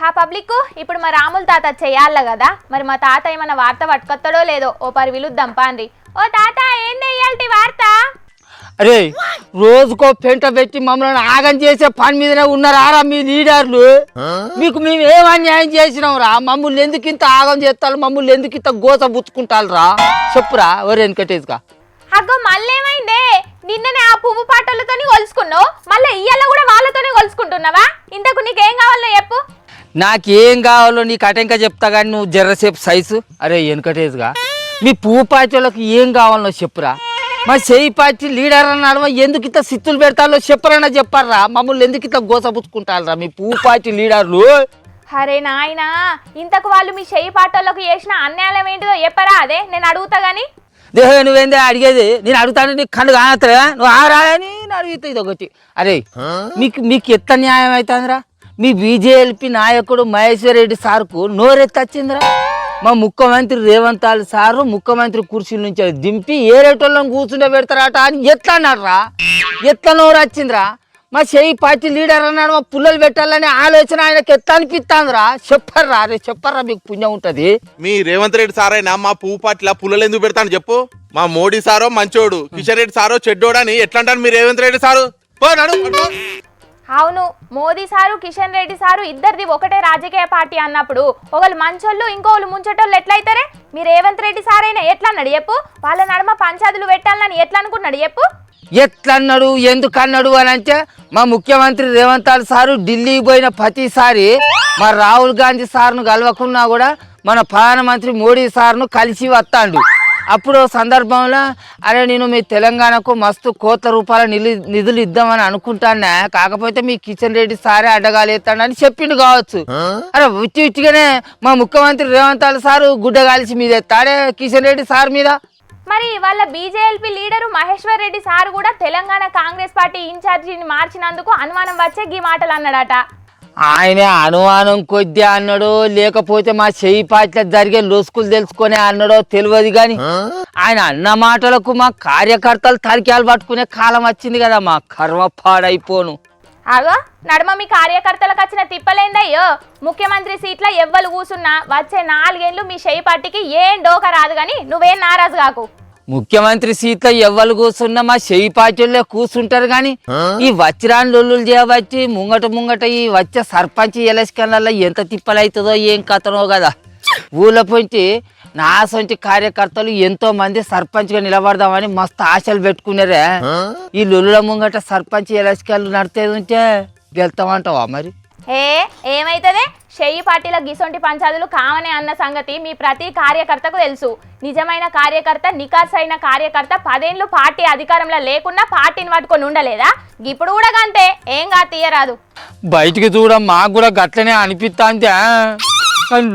హా పబ్లిక్ ఇప్పుడు మా రాముల తాత చెయ్యాల కదా, మరి మా తాత ఏమన్నా వార్త పట్టుకొస్తాడో లేదో ఓ పరి విలుద్దాం పాండ్రి. ఓ తాత ఏంది ఇయ్యాల్టి వార్త? అరే రోజుకో పెంట పెట్టి మమ్మల్ని ఆగం చేసే పని మీదనే ఉన్నారా మీ లీడర్లు? మీకు మేము ఏం అన్యాయం చేసినాం రా? మమ్మల్ని ఎందుకు ఇంత ఆగం చేస్తారు? మమ్మల్ని ఎందుకు ఇంత గోస పుచ్చుకుంటారు రా? చెప్పురా ఎవరు వెనకటేసుగా. అగ్గో మళ్ళేమైందే? నిన్ననే ఆ పువ్వు పాటలతోని కొలుసుకున్నావు, మళ్ళీ ఇయ్యాల కూడా వాళ్ళతోనే కొలుసుకుంటున్నావా? ఇంతకు నీకేం కావాలో చెప్పు. నాకేం కావాలో నీకు అటెంక చెప్తా కానీ నువ్వు జర్రసేపు సైజు. అరే వెనకటేసుగా మీ పువ్వు పార్టీలకు ఏం కావాలో చెప్పురా. మా చేయి పార్టీ లీడర్ అన్నాడు ఎందుకు ఇంత సిత్తులు పెడతాలో చెప్పరన్నా చెప్పారా? మమ్మల్ని ఎందుకు ఇంత గోసపుచ్చుకుంటారా మీ పువ్వు పార్టీ లీడర్లు? అరే నాయనా, ఇంతకు వాళ్ళు మీ చెయ్యి పాటలకు చేసిన అన్యాయం ఏంటిదో చెప్పరా? అదే నేను అడుగుతా గాని. దేహ నువ్వేందే అడిగేది? నేను అడుగుతాను నీకు కళ్ళు కానత్తరా? నువ్వు ఆరాని అడిగితే ఇది ఒకటి. అరే మీకు ఎత్త న్యాయం అవుతుందిరా? మీ బీజేపీ నాయకుడు మహేశ్వర్ రెడ్డి సార్కు నోరెత్తచ్చిందిరా. మా ముఖ్యమంత్రి రేవంత్ రెడ్డి సారు ముఖ్యమంత్రి కుర్చీల నుంచి దింపి ఏరేటోళ్ళని కూర్చుండే పెడతారట అని ఎట్లా అన్నారా? ఎట్లా నోరు వచ్చిందిరా? మా చేయి పార్టీ లీడర్ అన్నాడు మా పుల్లలు పెట్టాలనే ఆలోచన ఆయనకి ఎట్లా అనిపిస్తాందిరా? చెప్పర్రా. అరే చెప్పర్రా, మీకు పుణ్యం ఉంటది. మీ రేవంత్ రెడ్డి సార్ అయినా మా పువ్వు పార్టీల పుల్లలు ఎందుకు పెడతాను చెప్పు? మా మోడీ సారో మంచోడు, కిషన్ రెడ్డి సారో చెడ్డోడు అని ఎట్లా అంటాను మీ రేవంత్ రెడ్డి సారు? అవును, మోదీ సారు కిషన్ రెడ్డి సారు ఇద్దరిది ఒకటే రాజకీయ పార్టీ అన్నప్పుడు ఒకళ్ళు మంచోళ్ళు ఇంకోళ్ళు ముంచటోళ్ళు ఎట్లయితారే? మీ రేవంత్ రెడ్డి సారైనా ఎట్లా అన్నాడు చెప్పు? వాళ్ళ నడుమ పంచాదులు పెట్టాలని ఎట్లా అనుకున్నాడు చెప్పు? ఎట్లన్నాడు ఎందుకు అన్నాడు అని అంటే, మా ముఖ్యమంత్రి రేవంత్ రెడ్డి సారు ఢిల్లీకి పోయిన ప్రతిసారి మా రాహుల్ గాంధీ సార్ను కలవకున్నా కూడా మన ప్రధానమంత్రి మోడీ సార్ను కలిసి వస్తాడు. అప్పుడు సందర్భంలో అరే నేను మీ తెలంగాణకు మస్తు కోట్ల రూపాయల నిధులు ఇద్దామని అనుకుంటానా, కాకపోతే మీ కిషన్ రెడ్డి సారే అడ్డగాలేస్తాడని చెప్పిండు కావచ్చు. అరే ఉట్టిగానే మా ముఖ్యమంత్రి రేవంత్ రెడ్డి సారు గుడ్డ కాల్చి మీద ఎత్తాడే కిషన్ రెడ్డి సార్ మీద. మరి వాళ్ళ BJP leader Maheshwar Reddy sir కూడా తెలంగాణ కాంగ్రెస్ పార్టీ ఇన్ఛార్జిని మార్చినందుకు అనుమానం వచ్చే గీ మాటలు అన్నాడట. ఆయన అనుమానం కొద్ది అన్నాడో లేకపోతే మా చెయ్యి పాటలో జరిగే లొసుకులు తెలుసుకునే అన్నాడో తెలియదు కానీ ఆయన అన్న మాటలకు మా కార్యకర్తలు తరికాలు పట్టుకునే కాలం వచ్చింది కదా. మా కర్మ పాడైపోను. అగో నడుమ మీ కార్యకర్తలకు వచ్చిన తిప్పలేందయ్యో. ముఖ్యమంత్రి సీట్ల ఎవ్వరు కూసున్నా వచ్చే 4 ఏళ్ళు మీ చెయ్యి పార్టీకి ఏం డోక రాదు గాని నువ్వేం నారాజు కాకు. ముఖ్యమంత్రి సీట్లో ఎవ్వరు కూర్చున్నా మా చెయ్యి పార్టీల్లో కూర్చుంటారు కానీ ఈ వచ్చిరాని లొల్లులు చేయబట్టి ముంగట ఈ వచ్చే సర్పంచ్ ఎలక్షన్లలో ఎంత తిప్పలవుతుందో ఏం కథనో కదా. ఊళ్ళో పోయి నా సొంటి కార్యకర్తలు ఎంతో మంది సర్పంచ్ గా నిలబడదామని మస్తు ఆశలు పెట్టుకున్నారే. ఈ లొల్లుల ముంగట సర్పంచ్ ఎలక్షన్లు నడితే ఉంటే గెలుతామంటావా మరి? ఏమైతదే? చెయ్యి పార్టీల గిసొంటి పంచాదులు కావనే అన్న సంగతి మీ ప్రతి కార్యకర్తకు తెలుసు. నిజమైన కార్యకర్త, నికార్సైన కార్యకర్త 10 ఏళ్ళు పార్టీ అధికారంలో లేకున్నా పార్టీని పట్టుకొని ఉండలేదా? ఇప్పుడు కూడా గంతే, ఏం కా తీయరాదు. బయటికి చూడ మాకు కూడా గట్లనే అనిపిస్తా అంతే, కానీ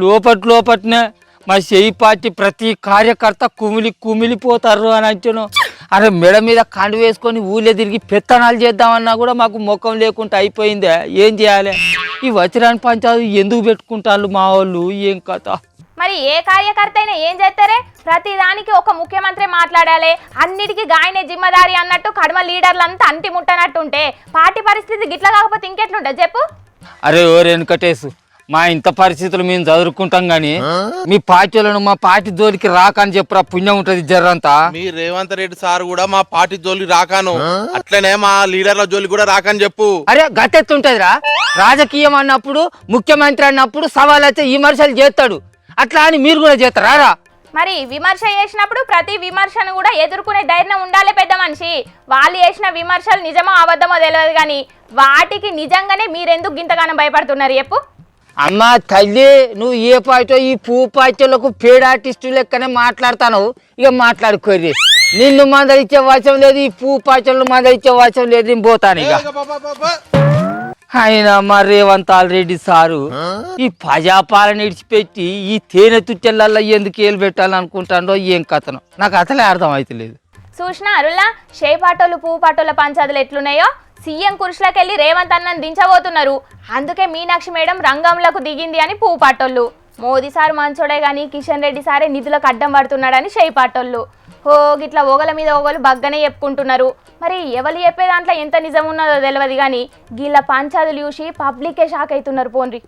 లోపట్నే మా చెయ్యి పార్టీ ప్రతి కార్యకర్త కుమిలిపోతారు అని అంటాను. అరే మెడ మీద కండు వేసుకొని ఊళ్ళో తిరిగి పెత్తనాలు చేద్దామన్నా కూడా మాకు ముఖం లేకుండా అయిపోయిందే. ఏం చేయాలి? ఈ వచ్చిరాని పంచాయతీ ఎందుకు పెట్టుకుంటారు మా వాళ్ళు? ఏం కథ? మరి ఏ కార్యకర్త అయినా ఏం చేస్తారే? ప్రతి దానికి ఒక ముఖ్యమంత్రి మాట్లాడాలి, అన్నిటికీ గాయనే జిమ్మదారి అన్నట్టు కడమ లీడర్లు అంతా అంటి ముట్టనట్టుంటే పార్టీ పరిస్థితి గిట్లా కాకపోతే ఇంకెట్లుంటుంది చెప్పు? అరే ఓ వెనకటేసు, మా ఇంత పరిస్థితులు మేము చదువుకుంటాం గానీ మీ పార్టీలను మా పార్టీ జోలికి రాకని చెప్పరా, పుణ్యం ఉంటది జర్రంతా. మీ రేవంత్ రెడ్డి సార్ కూడా మా పార్టీ జోలికి రాకాను, అట్లనే మా లీడర్ల జోలికి కూడా రాకని చెప్పు. అరే గతెత్తుంటదిరా, రాజకీయం అన్నప్పుడు ముఖ్యమంత్రి అన్నప్పుడు సవాల్ అయితే విమర్శలు చేస్తాడు, అట్లా అని మీరు కూడా చేస్తారా? మరి విమర్శ చేసినప్పుడు ప్రతి విమర్శను కూడా ఎదుర్కొనే ధైర్యం ఉండాలి పెద్ద మనిషి. వాళ్ళు చేసిన విమర్శలు నిజమో అబద్ధమో తెలియదు కానీ వాటికి నిజంగానే మీరెందుకు గింతగానం భయపడుతున్నారు చెప్పు? అమ్మా తల్లి, నువ్వు ఏ పార్టీ ఈ పువ్వు పార్టీలకు పేడ ఆర్టిస్టు లెక్కనే మాట్లాడతాను. ఇక మాట్లాడుకోర్రి. నిన్ను మందలిచ్చే వచం లేదు, ఈ పువ్వు పార్టీలను మందలిచ్చే వచం లేదు. నేను పోతాను ఇక. ఆయన మా రేవంత్ రెడ్డి సారు ఈ ప్రజాపాలన ఇడిచిపెట్టి ఈ తేనె తుట్టెలల్లో ఎందుకు ఏలు పెట్టాలనుకుంటాడో ఏం కథనో నాకు అసలే అర్థం అవుతలేదు. చూసినా అరులా షే పాటోలు పువ్వు పాటోల పంచాదులు ఎట్లున్నాయో. సీఎం కుర్చీలకెళ్ళి రేవంత్ అన్నని దించబోతున్నారు. అందుకే మీనాక్షి మేడం రంగంలోకి దిగింది అని పువ్వు పాటోళ్ళు. మోదీ సార్ మంచోడే గాని కిషన్ రెడ్డి సారే నిధులకు అడ్డం పడుతున్నాడని షే పాటోళ్ళు. ఓ గిట్లా ఓగల మీద ఓగలు బగ్గనే చెప్పుకుంటున్నారు. మరి ఎవరు చెప్పే దాంట్లో ఎంత నిజం ఉన్నదో తెలియదు కానీ గీళ్ళ పంచాదులు చూసి పబ్లికే షాక్ అవుతున్నారు పోన్రి.